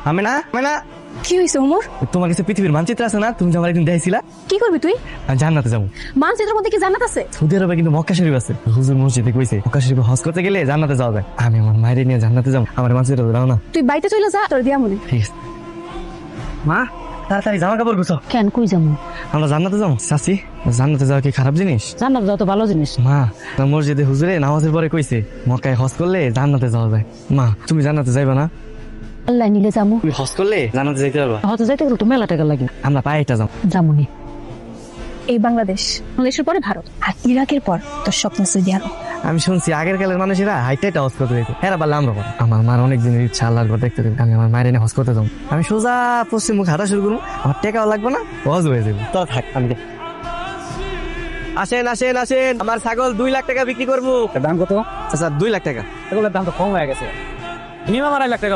আমি না কি হয়েছে ওমর? তোমার কাছে পৃথিবীর মানচিত্র আছে না? তুমি যে আমার একদিন দেখছিলা। কি করবি তুই? আমি জান্নাতে যাবো। মানচিত্রের মধ্যে কি জান্নাত আছে? সৌদি আরবে কিন্তু মক্কা শরীফ আছে। হুজুর মসজিদে কইছে মক্কা শরীফে হজ করতে গেলে জান্নাতে যাওয়া যায়। আমি আমার মায়ের নিয়ে জান্নাতে যাবো। আমার মানচিত্র দাও না। তুই বাড়িতে চলে যা, তোর দিয়া মনে। ঠিক আছে মা, তাড়াতাড়ি জামা কাপড় গুছো। কেন কই যাবো? আমরা জান্নাতে যাবো। চাচি, জান্নাতে যাওয়া কি খারাপ জিনিস? জান্নাত যাওয়া তো ভালো জিনিস। মা, মসজিদে হুজুরে নামাজের পরে কইছে মক্কায় হজ করলে জান্নাতে যাওয়া যায়। মা, তুমি জান্নাতে যাইবা না? আল্লাহ নিলে যাবো। তুমি হজ করলে জান্নাতে যাইতে পারবা। হয়তো যাইতে গেলে তো মেলা টাকা লাগে। আমরা পায়েটা যাবো। যামুনি। এই বাংলাদেশের পরে ভারত, আর ইরাকের পর তোর স্বপ্ন সৌদি আরব। আমি শুনছি আগের কালের মানুষেরা হাইটাইটা হজ করতে যেত। হ্যাঁ পারলে আমরা পারবো। আমার মার অনেক দিনের ইচ্ছা, আল্লাহর ঘর দেখতে দেবে। আমি আমার মায়ের এনে হজ করতে যাবো। আমি সোজা পশ্চিম মুখ হাঁটা শুরু করবো। আমার টাকাও লাগবে না, হজ হয়ে যাবে। তো থাক, আমি আসেন আসেন আসেন, আমার ছাগল 2 লাখ টাকা বিক্রি করবো। দাম কত? আচ্ছা 2 লাখ টাকা। ছাগলের দাম তো কম হয়ে গেছে, মিনিমাম 2.5 লাখ টাকা।